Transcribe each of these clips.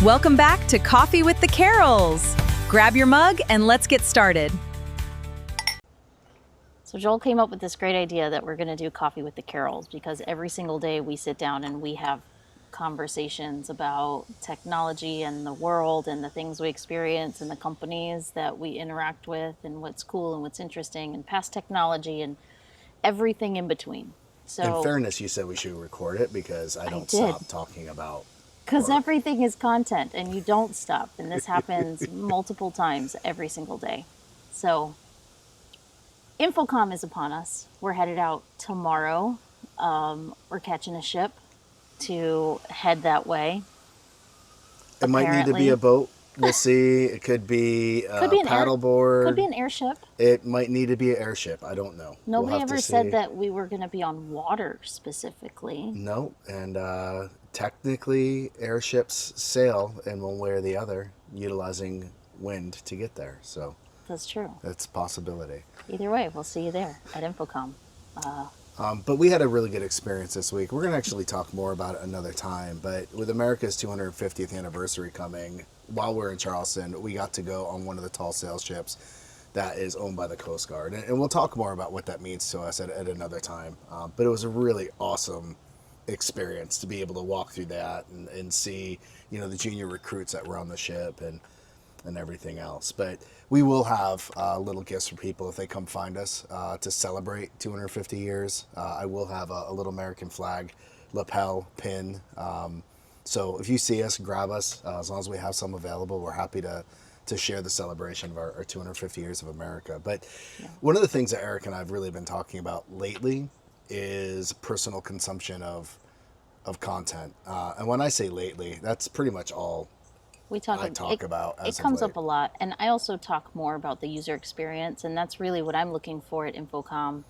Welcome back to Coffee with the Carrolls. Grab your mug and let's get started. So Joel came up with this great idea that we're going to do Coffee with the Carrolls because every single day we sit down and we have conversations about technology and the world and the things we experience and the companies that we interact with and what's cool and what's interesting and past technology and everything in between. So in fairness, you said we should record it because I don't stop talking about because everything is content and you don't stop, and this happens multiple times every single day. So InfoComm is upon us. We're headed out tomorrow. We're catching a ship to head that way. It might need to be a boat. We'll see. It could be a paddleboard. Could be an airship. It might need to be an airship. I don't know. Nobody ever said that we were going to be on water specifically. No, and technically airships sail in one way or the other, utilizing wind to get there. So that's true. That's a possibility. Either way, we'll see you there at InfoComm. But we had a really good experience this week. We're going to actually talk more about it another time. But with America's 250th anniversary coming, while we're in Charleston, we got to go on one of the tall sail ships that is owned by the Coast Guard. And we'll talk more about what that means to us at another time. But it was a really awesome experience to be able to walk through that and see, the junior recruits that were on the ship and everything else. But we will have little gifts for people if they come find us to celebrate 250 years. I will have a little American flag lapel pin. So if you see us, grab us. As long as we have some available, we're happy to share the celebration of our 250 years of America. But one of the things that Eric and I have really been talking about lately is personal consumption of content. And when I say lately, that's pretty much all I talk about. It comes up a lot. And I also talk more about the user experience. And that's really what I'm looking for at InfoComm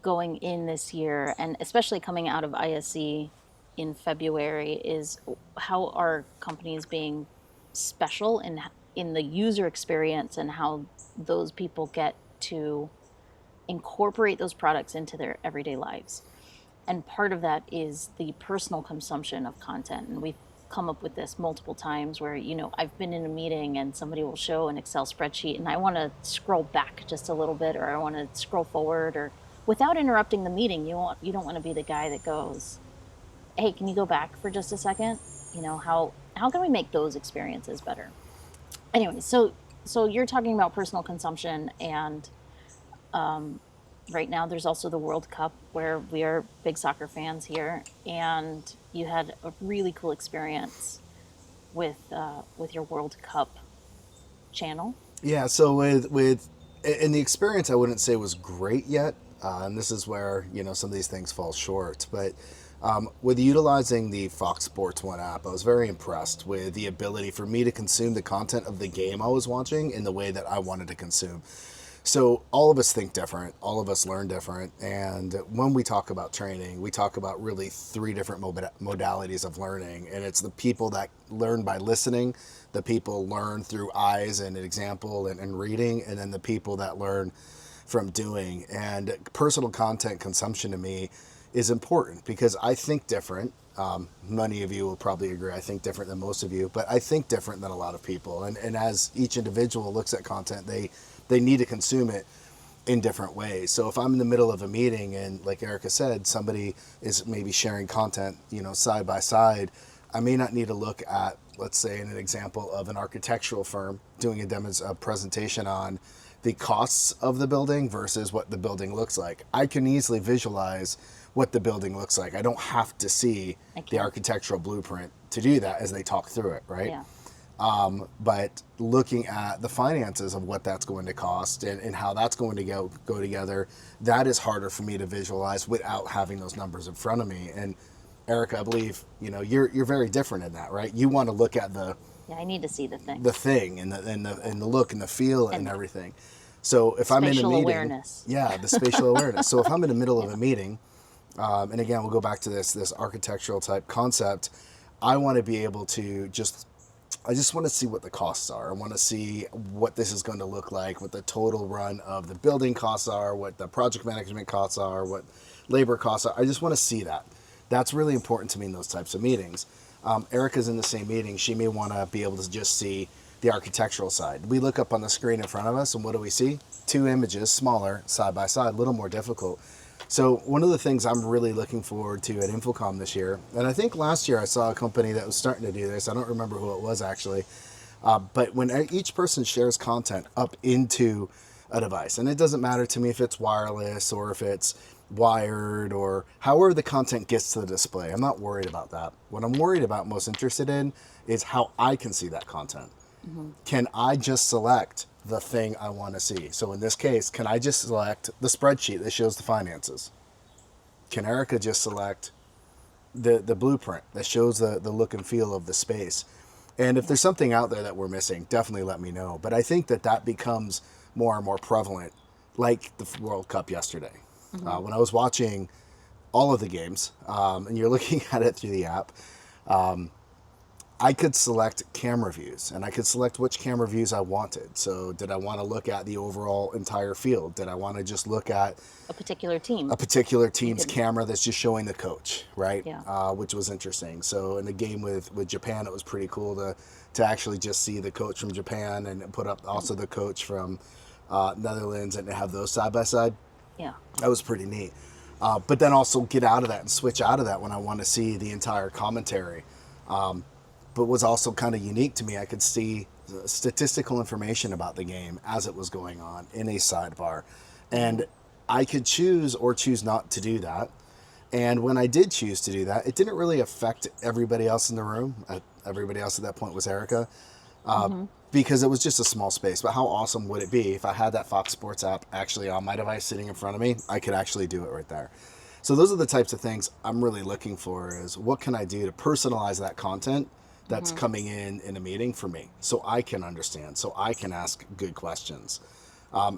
going in this year. And especially coming out of ISE in February is how are companies being special in the user experience and how those people get to incorporate those products into their everyday lives. And part of that is the personal consumption of content. And we've come up with this multiple times where, I've been in a meeting and somebody will show an Excel spreadsheet and I want to scroll back just a little bit, or I want to scroll forward, or without interrupting the meeting, you don't want to be the guy that goes, hey, can you go back for just a second? How can we make those experiences better? Anyway, so you're talking about personal consumption, and right now there's also the World Cup, where we are big soccer fans here, and you had a really cool experience with your World Cup channel. Yeah, so with the experience, I wouldn't say was great yet, and this is where some of these things fall short, but with utilizing the Fox Sports 1 app, I was very impressed with the ability for me to consume the content of the game I was watching in the way that I wanted to consume. So all of us think different, all of us learn different, and when we talk about training, we talk about really 3 different modalities of learning, and it's the people that learn by listening, the people learn through eyes and an example and reading, and then the people that learn from doing. And personal content consumption to me is important because I think different. Many of you will probably agree I think different than most of you, but I think different than a lot of people. And as each individual looks at content, they need to consume it in different ways. So if I'm in the middle of a meeting and, like Erica said, somebody is maybe sharing content, side by side, I may not need to look at, let's say, an example of an architectural firm doing a presentation on the costs of the building versus what the building looks like. I can easily visualize what the building looks like. I don't have to see the architectural blueprint to do that as they talk through it, right? Yeah. But looking at the finances of what that's going to cost and how that's going to go together, that is harder for me to visualize without having those numbers in front of me. And Erica, I believe, you're very different in that, right? You want to look at I need to see the thing and the look and the feel and everything. So if I'm in a meeting, awareness. Yeah, the spatial awareness. So if I'm in the middle of a meeting, and again, we'll go back to this architectural type concept, I want to be able to I just want to see what the costs are. I want to see what this is going to look like, what the total run of the building costs are, what the project management costs are, what labor costs are. I just want to see that. That's really important to me in those types of meetings. Erica's in the same meeting. She may want to be able to just see the architectural side. We look up on the screen in front of us, and what do we see? Two images, smaller, side by side, a little more difficult. So one of the things I'm really looking forward to at InfoComm this year, and I think last year I saw a company that was starting to do this. I don't remember who it was actually, but when each person shares content up into a device, and it doesn't matter to me if it's wireless or if it's wired or however the content gets to the display. I'm not worried about that. What I'm worried about, most interested in, is how I can see that content. Can I just select the thing I want to see? So in this case, can I just select the spreadsheet that shows the finances? Can Erica just select the blueprint that shows the look and feel of the space? And if there's something out there that we're missing, definitely let me know. But I think that becomes more and more prevalent, like the World Cup yesterday. When I was watching all of the games, and you're looking at it through the app, I could select camera views, and I could select which camera views I wanted. So did I want to look at the overall entire field? Did I want to just look at A particular team. a particular team's camera that's just showing the coach, right? Yeah. Which was interesting. So in the game with Japan, it was pretty cool to actually just see the coach from Japan and put up also the coach from Netherlands and to have those side by side. Yeah. That was pretty neat. But then also get out of that and switch out of that when I want to see the entire commentary. But was also kind of unique to me. I could see statistical information about the game as it was going on in a sidebar. And I could choose or choose not to do that. And when I did choose to do that, it didn't really affect everybody else in the room. Everybody else at that point was Erica. Because it was just a small space. But how awesome would it be if I had that Fox Sports app actually on my device sitting in front of me? I could actually do it right there. So those are the types of things I'm really looking for, is what can I do to personalize that content that's coming in a meeting for me, so I can understand, so I can ask good questions.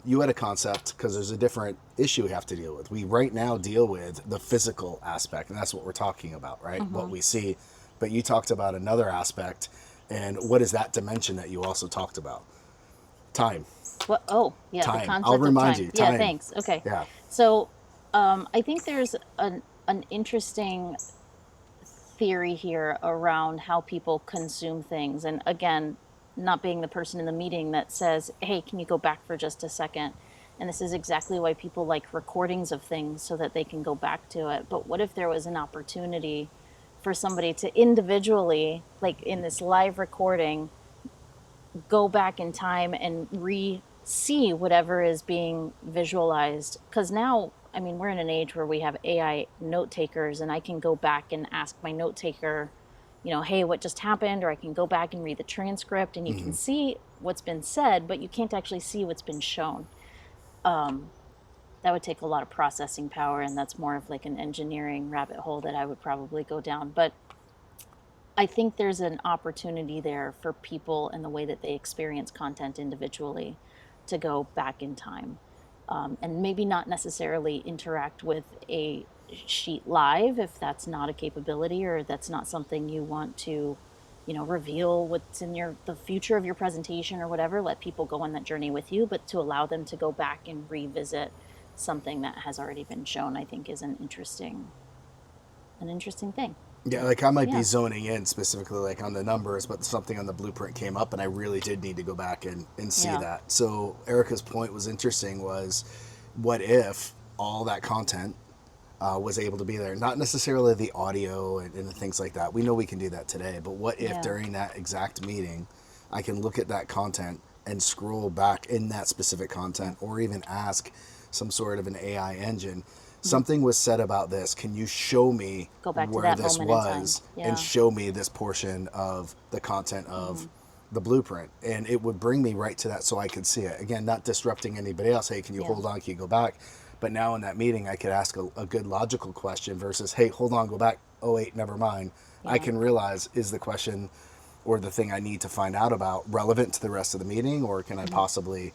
You had a concept, because there's a different issue we have to deal with. We right now deal with the physical aspect, and that's what we're talking about, right? What we see. But you talked about another aspect, and what is that dimension that you also talked about? Time. What? Oh, yeah. Time. The concept I'll remind of time. you. Time. Yeah, thanks. Okay. Yeah. So I think there's an interesting theory here around how people consume things. And again, not being the person in the meeting that says, hey, can you go back for just a second? And this is exactly why people like recordings of things, so that they can go back to it. But what if there was an opportunity for somebody to individually, like in this live recording, go back in time and see whatever is being visualized? Because now, I mean, we're in an age where we have AI note takers, and I can go back and ask my note taker, hey, what just happened? Or I can go back and read the transcript, and you can see what's been said, but you can't actually see what's been shown. That would take a lot of processing power, and that's more of like an engineering rabbit hole that I would probably go down. But I think there's an opportunity there for people and the way that they experience content individually to go back in time. And maybe not necessarily interact with a sheet live if that's not a capability, or that's not something you want to, reveal what's in the future of your presentation or whatever. Let people go on that journey with you, but to allow them to go back and revisit something that has already been shown, I think is an interesting thing. Yeah, like I might be zoning in specifically like on the numbers, but something on the blueprint came up and I really did need to go back and see that. So Erica's point was interesting, was what if all that content was able to be there? Not necessarily the audio and the things like that. We know we can do that today, but what if during that exact meeting, I can look at that content and scroll back in that specific content, or even ask some sort of an AI engine, something was said about this. Can you show me where this was and show me this portion of the content of the blueprint? And it would bring me right to that so I could see it. Again, not disrupting anybody else. Hey, can you hold on? Can you go back? But now in that meeting, I could ask a good logical question versus, hey, hold on, go back. Oh, wait, never mind. I can realize, is the question or the thing I need to find out about relevant to the rest of the meeting, or can I possibly,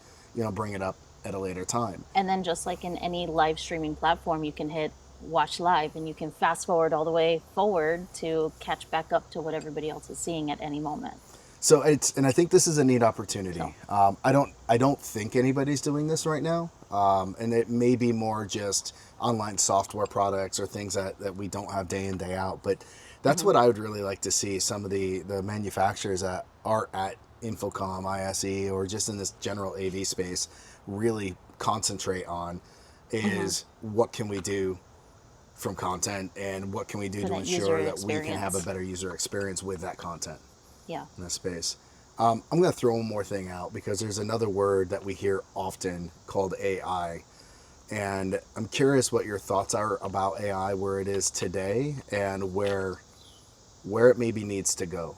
bring it up at a later time? And then just like in any live streaming platform, you can hit watch live and you can fast forward all the way forward to catch back up to what everybody else is seeing at any moment. So and I think this is a neat opportunity. I don't think anybody's doing this right now. And it may be more just online software products or things that we don't have day in, day out. But that's what I would really like to see some of the manufacturers that are at InfoComm, ISE, or just in this general AV space really concentrate on is what can we do from content and what can we do For to that ensure user that we can have a experience. better user experience with that content Yeah. in this space. I'm going to throw one more thing out because there's another word that we hear often called AI. And I'm curious what your thoughts are about AI, where it is today and where it maybe needs to go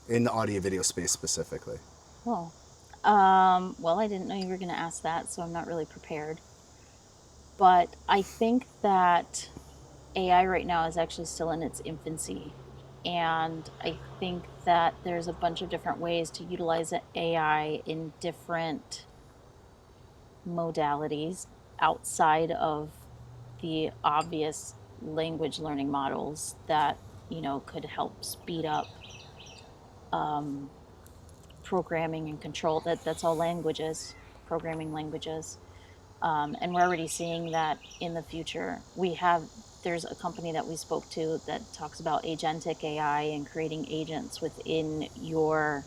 in the audio video space specifically. Well, well, I didn't know you were going to ask that, so I'm not really prepared. But I think that AI right now is actually still in its infancy. And I think that there's a bunch of different ways to utilize AI in different modalities outside of the obvious language learning models that, could help speed up programming and control. That's all languages, programming languages. And we're already seeing that in the future. There's a company that we spoke to that talks about agentic AI and creating agents within your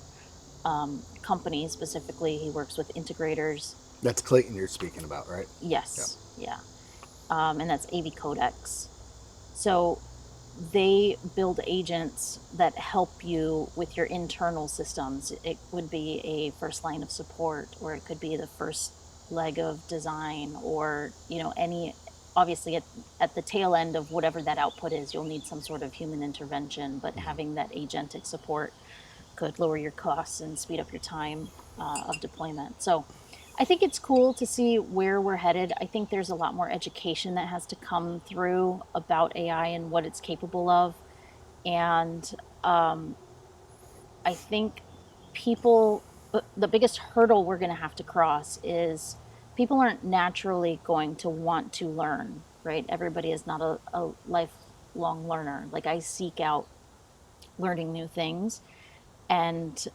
company. Specifically, he works with integrators. That's Clayton you're speaking about, right? Yeah. Yes, yeah. And that's AV Codex. So they build agents that help you with your internal systems. It would be a first line of support, or it could be the first leg of design, or any. Obviously, at the tail end of whatever that output is, you'll need some sort of human intervention. But having that agentic support could lower your costs and speed up your time of deployment. So I think it's cool to see where we're headed. I think there's a lot more education that has to come through about AI and what it's capable of. And I think the biggest hurdle we're going to have to cross is people aren't naturally going to want to learn, right? Everybody is not a lifelong learner. Like, I seek out learning new things. And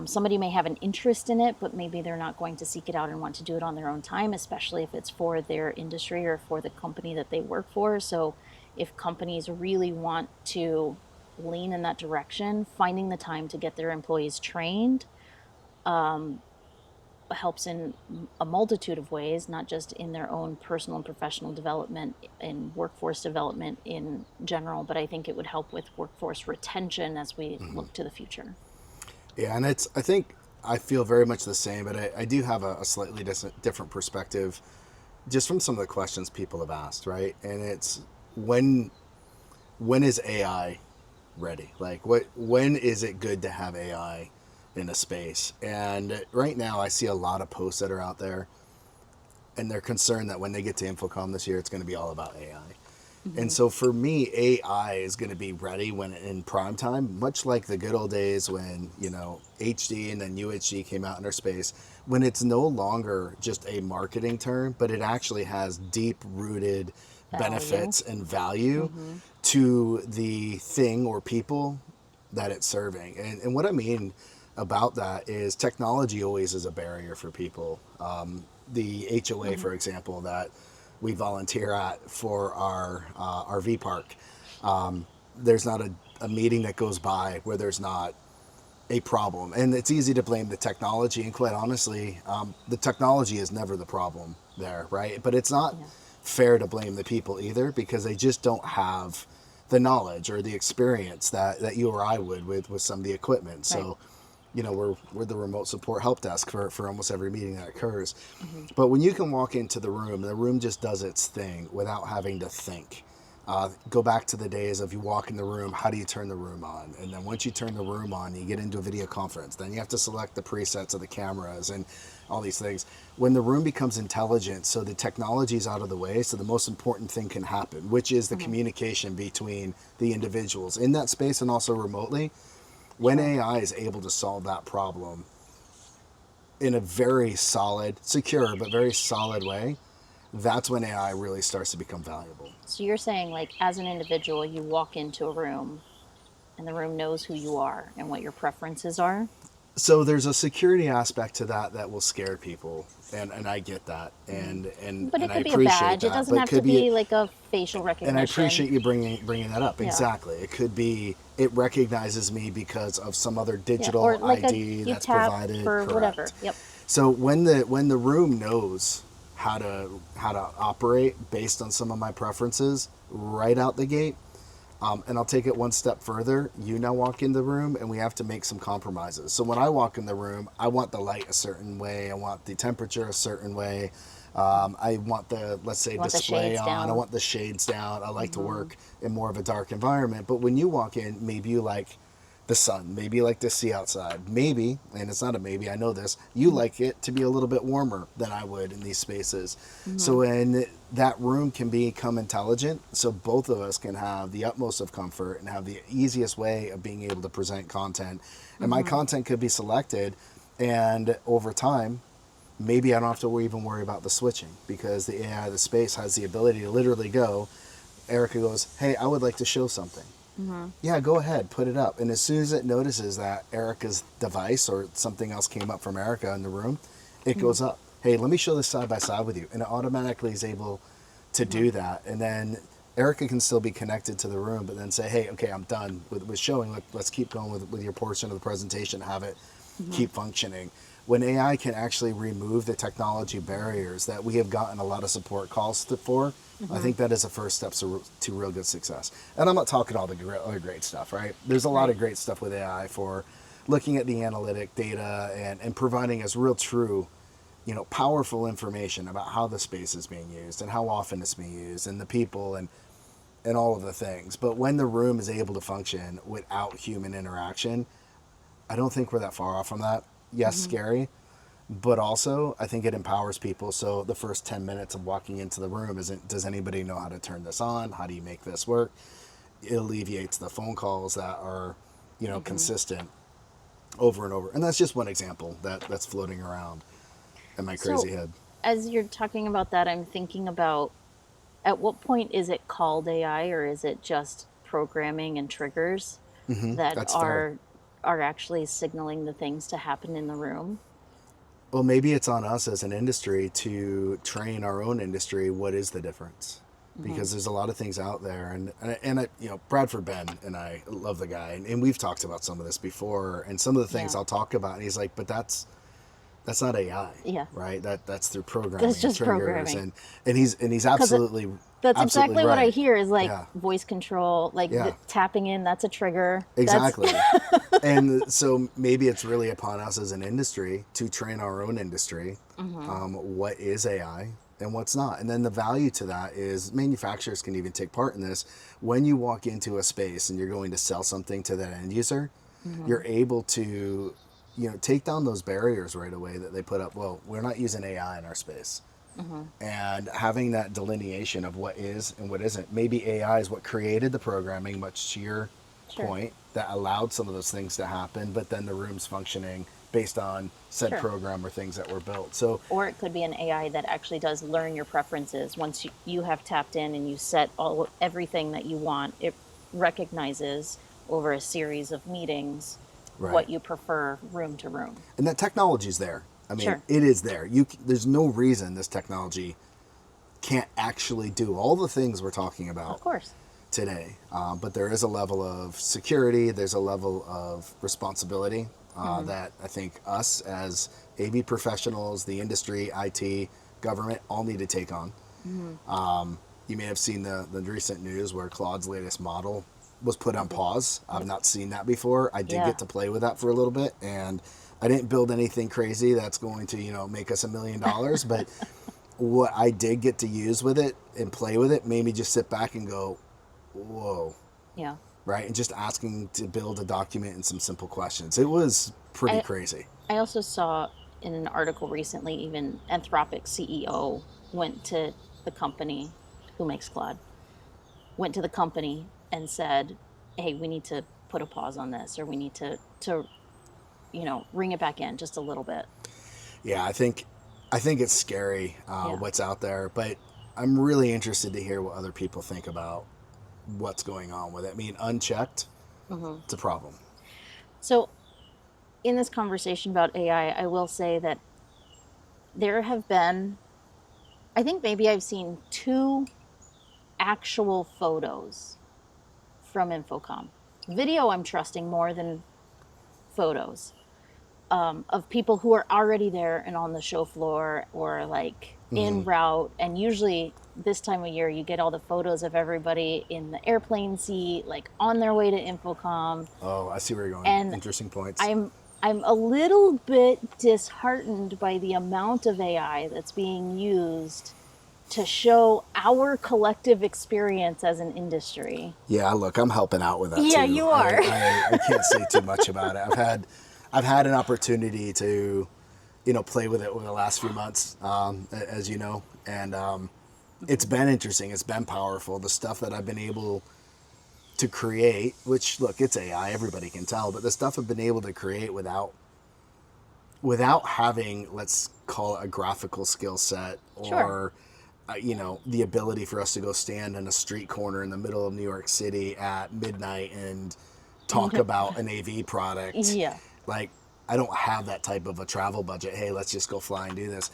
somebody may have an interest in it, but maybe they're not going to seek it out and want to do it on their own time, especially if it's for their industry or for the company that they work for. So if companies really want to lean in that direction, finding the time to get their employees trained helps in a multitude of ways, not just in their own personal and professional development and workforce development in general, but I think it would help with workforce retention as we look to the future. Yeah, and I feel very much the same, but I do have a slightly different perspective just from some of the questions people have asked, right? And it's when is AI ready? Like, when is it good to have AI in a space? And right now I see a lot of posts that are out there and they're concerned that when they get to InfoComm this year, it's going to be all about AI. And so for me, AI is going to be ready when in prime time, much like the good old days when, HD and then UHD came out in our space, when it's no longer just a marketing term, but it actually has deep rooted benefits and value to the thing or people that it's serving. And what I mean about that is technology always is a barrier for people. The HOA, for example, that we volunteer at for our RV park. There's not a meeting that goes by where there's not a problem. And it's easy to blame the technology. And quite honestly, the technology is never the problem there, right? But it's not fair to blame the people either, because they just don't have the knowledge or the experience that you or I would with some of the equipment. So, we're the remote support help desk for almost every meeting that occurs. But when you can walk into the room just does its thing without having to think. Go back to the days of you walk in the room, how do you turn the room on? And then once you turn the room on, you get into a video conference. Then you have to select the presets of the cameras and all these things. When the room becomes intelligent, so the technology is out of the way, so the most important thing can happen, which is the communication between the individuals in that space and also remotely. When AI is able to solve that problem in a very solid, secure, but very solid way, that's when AI really starts to become valuable. So you're saying, like, as an individual, you walk into a room and the room knows who you are and what your preferences are? So there's a security aspect to that will scare people, and I get that, But it and I could be a appreciate badge. It that. doesn't But it have to could be, be like a facial and I recognition. appreciate you bringing that up. Yeah. Exactly, it could be it recognizes me because of some other Yeah. Or digital like ID you that's tap provided. for whatever. Correct. Yep. So when the room knows how to operate based on some of my preferences right out the gate. And I'll take it one step further. You now walk in the room, and we have to make some compromises. So when I walk in the room, I want the light a certain way. I want the temperature a certain way. I want the, let's say, You want the display shades on. down. I want the shades down. I like to work in more of a dark environment. But when you walk in, maybe you like the sun. Maybe you like to see outside. Maybe, and it's not a maybe, I know this, you like it to be a little bit warmer than I would in these spaces. So when that room can become intelligent, so both of us can have the utmost of comfort and have the easiest way of being able to present content. And my content could be selected, and over time, maybe I don't have to even worry about the switching, because the AI of the space has the ability to literally go, Erica goes, hey, I would like to show something. Yeah, go ahead, put it up. And as soon as it notices that Erica's device or something else came up from Erica in the room, it goes up. Hey, let me show this side by side with you. And it automatically is able to do that. And then Erica can still be connected to the room, but then say, hey, okay, I'm done with showing. Let's keep going with your portion of the presentation, have it keep functioning. When AI can actually remove the technology barriers that we have gotten a lot of support calls for, I think that is the first steps to real good success. And I'm not talking all the other great stuff, right? There's a lot of great stuff with AI for looking at the analytic data and providing us real true, powerful information about how the space is being used and how often it's being used and the people and all of the things. But when the room is able to function without human interaction, I don't think we're that far off from that. Yes, scary, but also I think it empowers people. So the first 10 minutes of walking into the room isn't, does anybody know how to turn this on? How do you make this work? It alleviates the phone calls that are, consistent over and over. And that's just one example that's floating around in my crazy So, head. as you're talking about that, I'm thinking about at what point is it called AI, or is it just programming and triggers that That's fair. are actually signaling the things to happen in the room? Well, maybe it's on us as an industry to train our own industry. What is the difference? Because there's a lot of things out there, and I, Bradford Ben and I love the guy, and we've talked about some of this before, and some of the things Yeah. I'll talk about, and he's like, but that's not AI, Yeah. right? That's through programming, That's just and triggers, programming. and he's Because absolutely that's absolutely exactly what I right. hear is like Yeah. voice control, like Yeah. tapping in, that's a trigger. Exactly. And so maybe it's really upon us as an industry to train our own industry. What is AI and what's not? And then the value to that is manufacturers can even take part in this. When you walk into a space and you're going to sell something to that end user, you're able to, take down those barriers right away that they put up. Well, we're not using AI in our space. And having that delineation of what is and what isn't. Maybe AI is what created the programming, much to your Sure. point, that allowed some of those things to happen, but then the room's functioning based on said Sure. program or things that were built. So, Or it could be an AI that actually does learn your preferences. Once you have tapped in and you set everything that you want, it recognizes over a series of meetings right. what you prefer room to room. And that technology's there. I mean, Sure. it is there. There's no reason this technology can't actually do all the things we're talking about Of course. today. But there is a level of security, there's a level of responsibility that I think us as AV professionals, the industry, IT, government, all need to take on. You may have seen the recent news where Claude's latest model was put on pause. I've not seen that before. I did Yeah. get to play with that for a little bit, and I didn't build anything crazy that's going to, make us $1 million, but what I did get to use with it and play with it made me just sit back and go, whoa, Yeah. right? And just asking to build a document and some simple questions. It was pretty I- crazy. I also saw in an article recently, even Anthropic CEO went to the company who makes Claude, went to the company and said, hey, we need to put a pause on this, or we need to ring it back in just a little bit. Yeah, I think it's scary Yeah. what's out there, but I'm really interested to hear what other people think about what's going on with it. I mean, unchecked, it's a problem. So in this conversation about AI, I will say that there have been, I think maybe I've seen 2 actual photos from InfoComm. Video I'm trusting more than photos, of people who are already there and on the show floor or like en route. And usually this time of year, you get all the photos of everybody in the airplane seat, like on their way to InfoComm. Oh, I see where you're going. And Interesting points. I'm a little bit disheartened by the amount of AI that's being used to show our collective experience as an industry. Yeah, look, I'm helping out with that Yeah, too. you are. I can't say too much about it. I've had an opportunity to, play with it over the last few months, as you know, and it's been interesting. It's been powerful. The stuff that I've been able to create, which look, it's AI, everybody can tell, but the stuff I've been able to create without having, let's call it a graphical skill set or Sure. the ability for us to go stand in a street corner in the middle of New York City at midnight and talk about an AV product. Yeah. Like, I don't have that type of a travel budget. Hey, let's just go fly and do this.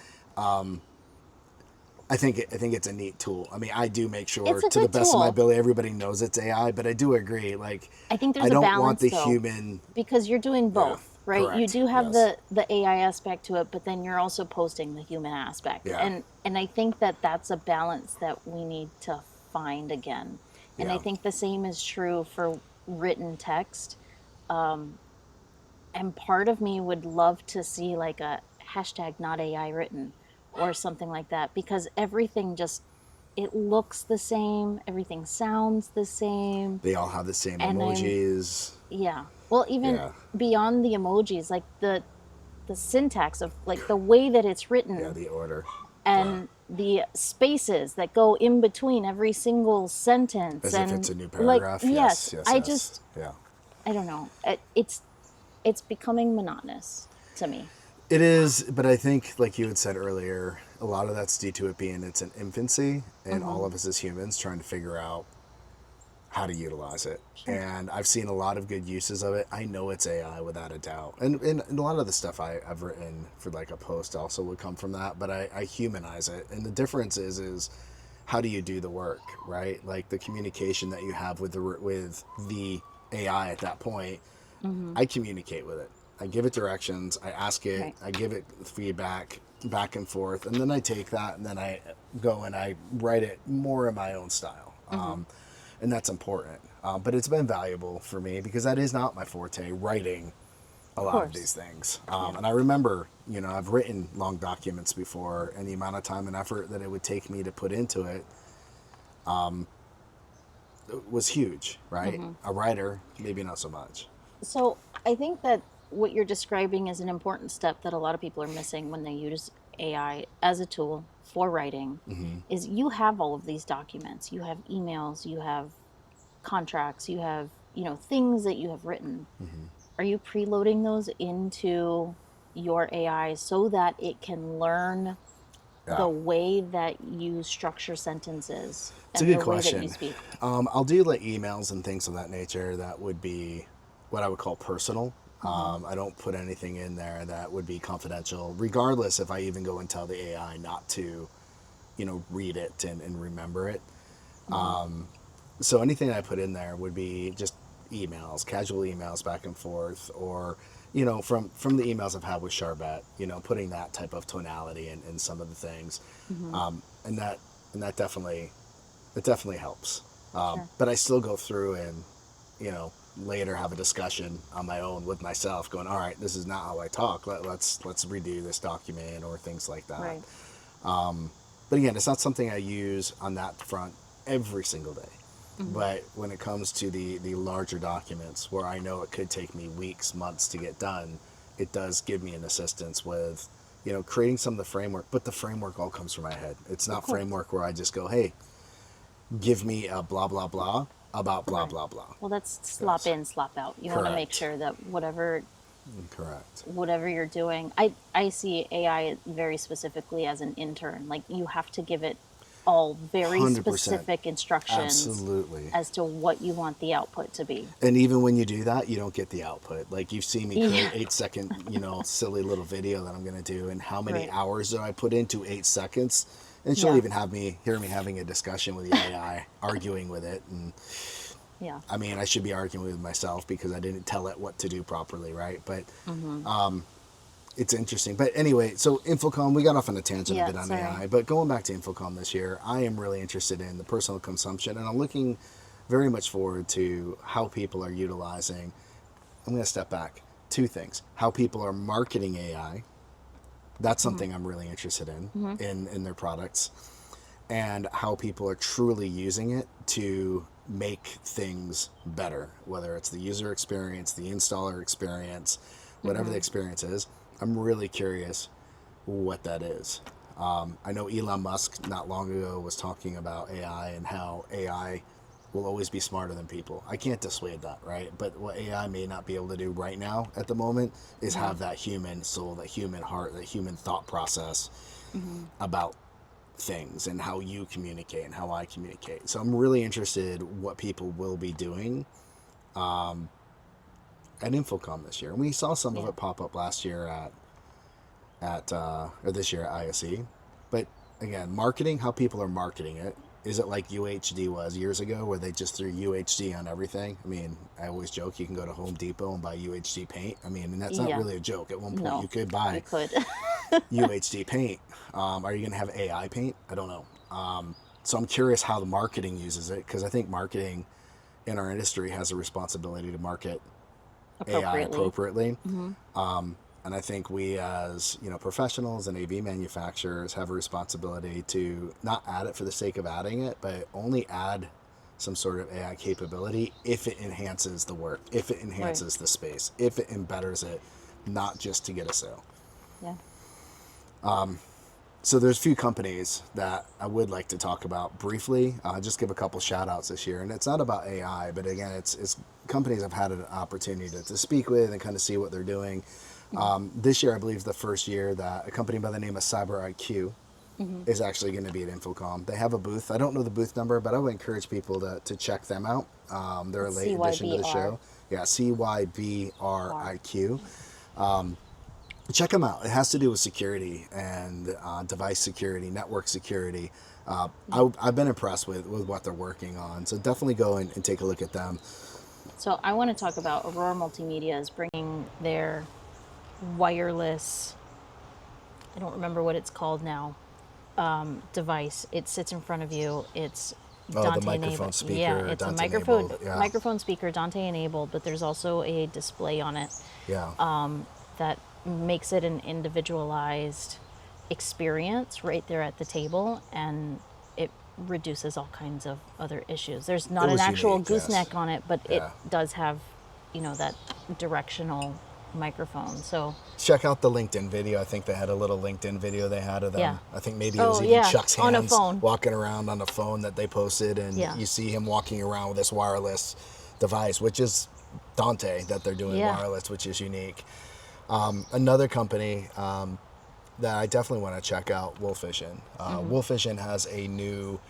I think it's a neat tool. I mean, I do make sure It's a to the good best of my tool. ability, everybody knows it's AI, but I do agree. Like, I think there's I a don't balance want the though, human. because you're doing both, right? You correct, do have yes. the AI aspect to it, but then you're also posting the human aspect. Yeah. And I think that that's a balance that we need to find again. And I Yeah. think the same is true for written text. And part of me would love to see like a hashtag not AI written or something like that, because everything just, it looks the same, everything sounds the same. They all have the same And emojis. yeah. Well, even Yeah. beyond the emojis, like the syntax of like the way that it's written, Yeah, the order. and the spaces that go in between every single sentence, As and if it's a new like paragraph. yes, Yes. I just, Yeah. I don't know. It's becoming monotonous to me. It is, but I think, like you had said earlier, a lot of that's due to it being it's an infancy, and all of us as humans trying to figure out how to utilize it. Sure. And I've seen a lot of good uses of it. I know it's AI without a doubt, and a lot of the stuff I've written for like a post also would come from that. But I humanize it, and the difference is how do you do the work, right? Like the communication that you have with the AI at that point. I communicate with it. I give it directions. I ask it. Right. I give it feedback back and forth, and then I take that and then I go and I write it more in my own style, and that's important. But it's been valuable for me because that is not my forte, writing a lot of course. these things. And I remember, I've written long documents before, and the amount of time and effort that it would take me to put into it was huge, right? A writer, maybe not so much. So I think that what you're describing is an important step that a lot of people are missing when they use AI as a tool for writing. Is you have all of these documents, you have emails, you have contracts, you have things that you have written. Are you preloading those into your AI so that it can learn the way that you structure sentences It's a and good the way that question. you speak? I'll do like emails and things of that nature that would be what I would call personal. I don't put anything in there that would be confidential, regardless if I even go and tell the AI not to, read it and remember it. So anything I put in there would be just emails, casual emails back and forth, or from the emails I've had with Charbet, putting that type of tonality in some of the things, and that definitely helps. Sure. But I still go through and later have a discussion on my own with myself, going, all right, this is not how I talk. Let's redo this document or things like that. Right. But again, it's not something I use on that front every single day. But when it comes to the larger documents where I know it could take me weeks, months to get done, it does give me an assistance with, creating some of the framework. But the framework all comes from my head. It's not framework where I just go, hey, give me a blah, blah, blah about blah, Right. blah, blah. Well, that's slop in, slop out. You want to make Correct. sure that whatever Correct. you're doing, I see AI very specifically as an intern. Like you have to give it all very 100%. specific instructions Absolutely. as to what you want the output to be. And even when you do that, you don't get the output. Like you've seen me create Yeah. 8-second, silly little video that I'm going to do, and how many Right. hours do I put into 8 seconds? And she'll Yeah. even hear me having a discussion with the AI, arguing with it. And Yeah. I mean, I should be arguing with myself because I didn't tell it what to do properly, right? But it's interesting. But anyway, so InfoComm, we got off on a tangent Yeah, a bit on sorry. AI, but going back to InfoComm this year, I am really interested in the personal consumption, and I'm looking very much forward to how people are utilizing. I'm going to step back. Two things: how people are marketing AI. That's something I'm really interested in their products, and how people are truly using it to make things better, whether it's the user experience, the installer experience, whatever the experience is. I'm really curious what that is. I know Elon Musk not long ago was talking about AI and how AI will always be smarter than people. I can't dissuade that, right? But what AI may not be able to do right now at the moment is have that human soul, that human heart, that human thought process about things and how you communicate and how I communicate. So I'm really interested what people will be doing at InfoComm this year. And we saw some of it pop up last year or this year at ISE. But again, marketing, how people are marketing it. Is it like UHD was years ago where they just threw UHD on everything? I mean, I always joke you can go to Home Depot and buy UHD paint. I mean, and that's not really a joke. At one point No, you could buy you could. UHD paint. Are you going to have AI paint? I don't know. So I'm curious how the marketing uses it, because I think marketing in our industry has a responsibility to market AI appropriately. And I think we as professionals and AV manufacturers have a responsibility to not add it for the sake of adding it, but only add some sort of AI capability if it enhances the work, if it enhances the space, if it embetters it, not just to get a sale. Yeah. So there's a few companies that I would like to talk about briefly. Just give a couple shout outs this year. And it's not about AI, but again, it's companies I've had an opportunity to speak with and kind of see what they're doing. This year, I believe, is the first year that a company by the name of Cyber IQ is actually going to be at InfoComm. They have a booth. I don't know the booth number, but I would encourage people to check them out. They're a late addition to the show. Yeah, CYBRIQ. Check them out. It has to do with security and device security, network security. I've been impressed with what they're working on. So definitely go and take a look at them. So I want to talk about Aurora Multimedia is bringing their wireless, I don't remember what it's called now, device. It sits in front of you. It's Dante the microphone enabled. speaker. Yeah, it's Dante a microphone enabled, yeah. microphone speaker, Dante enabled, but there's also a display on it that makes it an individualized experience right there at the table, and it reduces all kinds of other issues. There's not an actual unique, gooseneck on it, but it Yeah. does have, that directional microphone. So Check out the LinkedIn video. I think they had a little LinkedIn video they had of them. Yeah. I think maybe it was even Chuck's hands on a phone. walking around on the phone that they posted, and you see him walking around with this wireless device, which is Dante that they're doing wireless, which is unique. Another company that I definitely want to check out, Wolf Vision. Wolf Vision has a new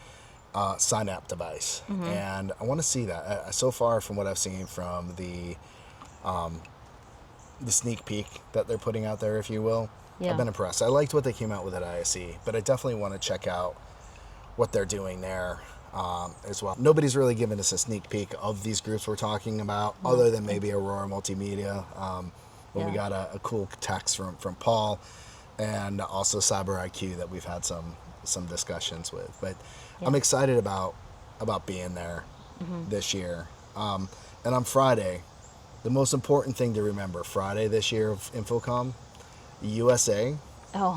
Synapse device, and I want to see that. So far, from what I've seen from the sneak peek that they're putting out there, if you will, I've been impressed. I liked what they came out with at ISE, but I definitely want to check out what they're doing there as well. Nobody's really given us a sneak peek of these groups we're talking about, other than maybe Aurora Multimedia. When we got a cool text from Paul, and also Cyber IQ that we've had some discussions with. But I'm excited about being there this year. And on Friday, the most important thing to remember, Friday this year of InfoComm, USA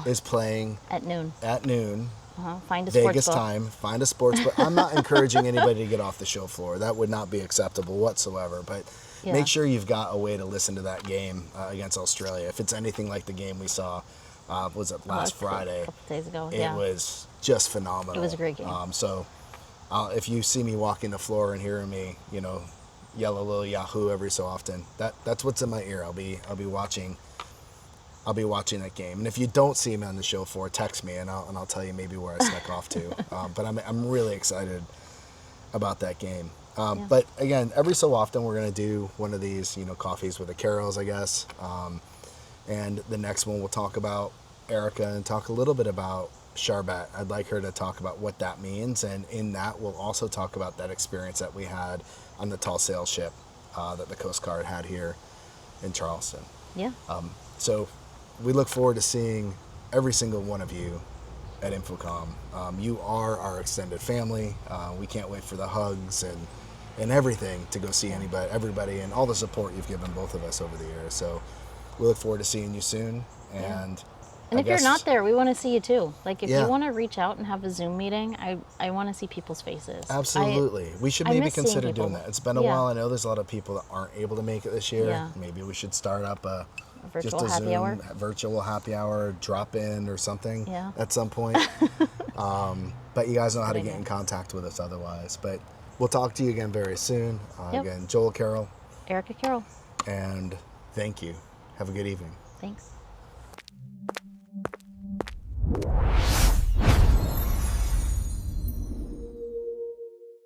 is playing at noon. Find a sports Vegas book. time. Find a sports book. I'm not encouraging anybody to get off the show floor. That would not be acceptable whatsoever. But make sure you've got a way to listen to that game against Australia. If it's anything like the game we saw, was it last Friday? A couple days ago. It was just phenomenal. It was a great game. So if you see me walking the floor and hearing me, yell a little Yahoo every so often, that's what's in my ear. I'll be watching I'll be watching that game. And if you don't see me on the show floor, text me and I'll tell you maybe where I snuck off to. But I'm really excited about that game. But again, every so often we're going to do one of these, coffees with the Carrolls, I guess. And the next one we'll talk about Erica and talk a little bit about Charbet. I'd like her to talk about what that means. And in that, we'll also talk about that experience that we had on the tall sail ship that the Coast Guard had here in Charleston. Yeah. So we look forward to seeing every single one of you at InfoComm. You are our extended family. We can't wait for the hugs and everything to go see everybody, and all the support you've given both of us over the years. So we look forward to seeing you soon. And if you're not there, we want to see you too. Like if Yeah. you want to reach out and have a Zoom meeting, I want to see people's faces. Absolutely. We should I maybe miss seeing consider people. doing that. It's been a Yeah. while. I know there's a lot of people that aren't able to make it this year. Yeah. Maybe we should start up a virtual just a happy Zoom hour. virtual happy hour drop in or something Yeah. at some point. But you guys know how to Good get idea. in contact with us otherwise. But we'll talk to you again very soon. Yep. Again, Joel Carroll, Erica Carroll. and thank you. Have a good evening. Thanks.